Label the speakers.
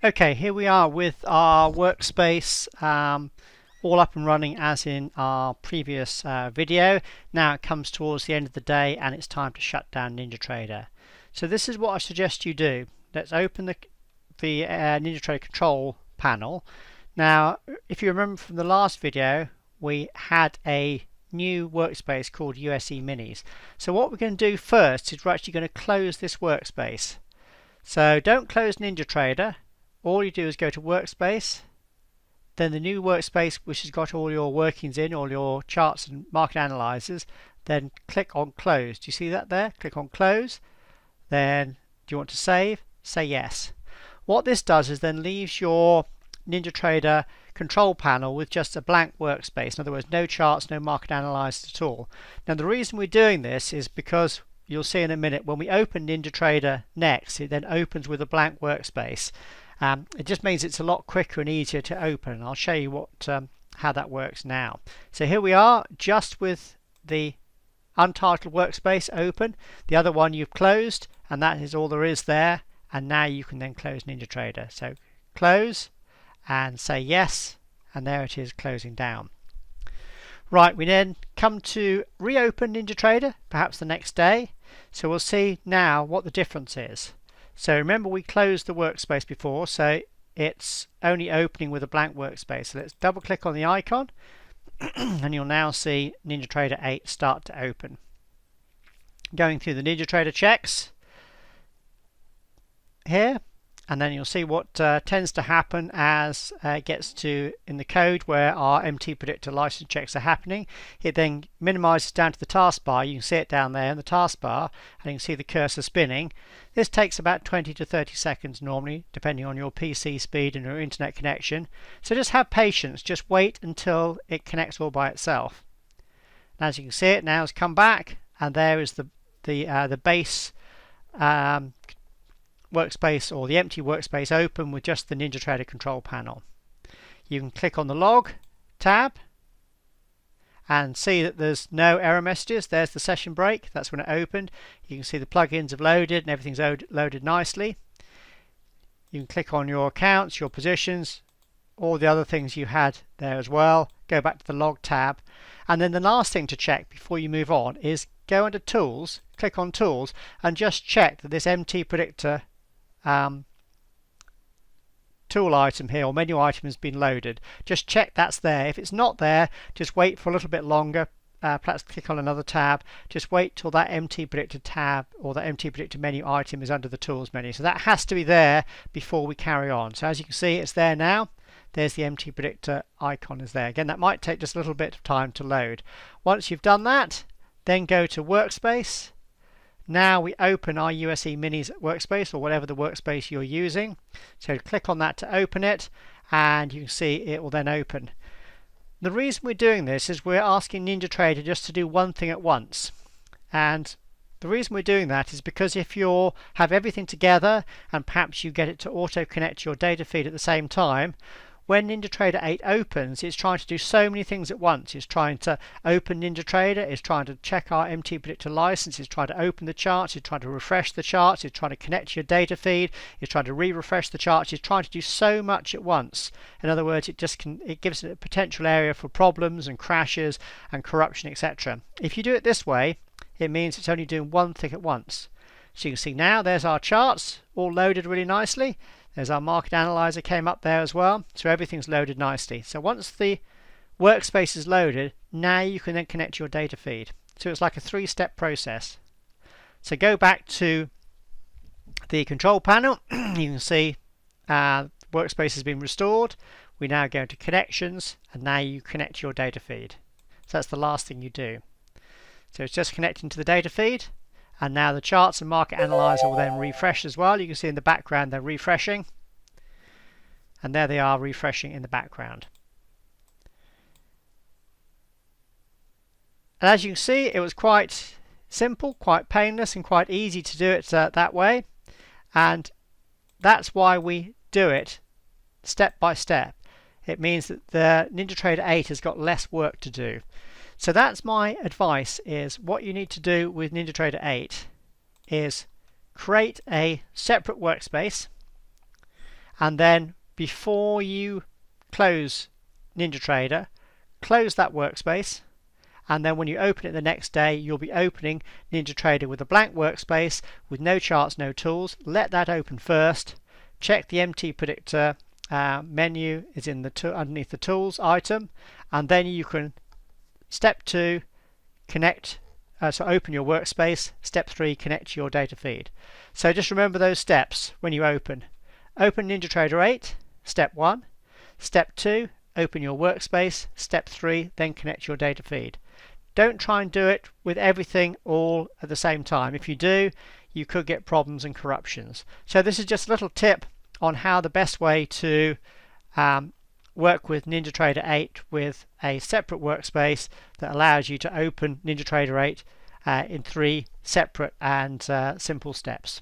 Speaker 1: Okay, here we are with our workspace all up and running as in our previous video. Now it comes towards the end of the day and it's time to shut down NinjaTrader. So this is what I suggest you do. Let's open the NinjaTrader control panel. Now if you remember from the last video, we had a new workspace called USE Minis. So what we're going to do first is we're actually going to close this workspace. So don't close NinjaTrader. All you do is go to Workspace, then the new workspace which has got all your workings in, all your charts and market analyzers, then click on Close. Do you see that there? Click on Close. Then do you want to save? Say yes. What this does is then leaves your NinjaTrader control panel with just a blank workspace. In other words, no charts, no market analyzers at all. Now the reason we're doing this is because you'll see in a minute when we open NinjaTrader next, it then opens with a blank workspace. It just means it's a lot quicker and easier to open. I'll show you how that works now. So here we are, just with the untitled workspace open. The other one you've closed, and that is all there is there. And now you can then close NinjaTrader. So close and say yes, and there it is closing down. Right, we then come to reopen NinjaTrader, perhaps the next day. So we'll see now what the difference is. So remember we closed the workspace before, so it's only opening with a blank workspace. So let's double click on the icon and you'll now see NinjaTrader 8 start to open. Going through the NinjaTrader checks here, and then you'll see what tends to happen as it gets to in the code where our MT predictor license checks are happening. It then minimizes down to the taskbar. You can see it down there in the taskbar, and you can see the cursor spinning. This takes about 20 to 30 seconds normally, depending on your PC speed and your internet connection. So just have patience, just wait until it connects all by itself. And as you can see, it now has come back, and there is the base workspace, or the empty workspace, open with just the NinjaTrader control panel. You can click on the log tab and see that there's no error messages. There's the session break, that's when it opened. You can see the plugins have loaded and everything's loaded nicely. You can click on your accounts, your positions, all the other things you had there as well. Go back to the log tab, and then the last thing to check before you move on is go under Tools, click on Tools, and just check that this MT predictor tool item here, or menu item, has been loaded. Just check that's there. If it's not there, just wait for a little bit longer. Perhaps click on another tab. Just wait till that MT predictor tab or that MT predictor menu item is under the Tools menu. So that has to be there before we carry on. So as you can see, it's there now. There's the MT predictor icon is there. Again, that might take just a little bit of time to load. Once you've done that, then go to Workspace. Now we open our USE Minis workspace, or whatever the workspace you're using. So click on that to open it, and you can see it will then open. The reason we're doing this is we're asking NinjaTrader just to do one thing at once. And the reason we're doing that is because if you have everything together and perhaps you get it to auto connect to your data feed at the same time, when NinjaTrader 8 opens, it's trying to do so many things at once. It's trying to open NinjaTrader, it's trying to check our MT predictor license, it's trying to open the charts, it's trying to refresh the charts, it's trying to connect to your data feed, it's trying to refresh the charts, it's trying to do so much at once. In other words, it gives it a potential area for problems and crashes and corruption, etc. If you do it this way, it means it's only doing one thing at once. So you can see now there's our charts all loaded really nicely. There's our market analyzer came up there as well, so everything's loaded nicely. So once the workspace is loaded, now you can then connect your data feed. So it's like a three-step process. So go back to the control panel. You can see workspace has been restored. We now go to connections, and now you connect your data feed. So that's the last thing you do. So it's just connecting to the data feed. And now the charts and market analyzer will then refresh as well. You can see in the background they're refreshing. And there they are refreshing in the background. And as you can see, it was quite simple, quite painless, and quite easy to do it that way. And that's why we do it step by step. It means that the NinjaTrader 8 has got less work to do. So that's my advice, is what you need to do with NinjaTrader 8 is create a separate workspace and then before you close NinjaTrader, close that workspace, and then when you open it the next day, you'll be opening NinjaTrader with a blank workspace with no charts, no tools. Let that open first. Check the MT Predictor menu is in the underneath the tools item, and then you can step 2 connect. So open your workspace. Step 3, connect to your data feed. So just remember those steps when you open. Open NinjaTrader 8, step 1. Step 2, open your workspace. Step 3, then connect your data feed. Don't try and do it with everything all at the same time. If you do, you could get problems and corruptions. So this is just a little tip on how the best way to work with NinjaTrader 8 with a separate workspace that allows you to open NinjaTrader 8 in 3 separate and simple steps.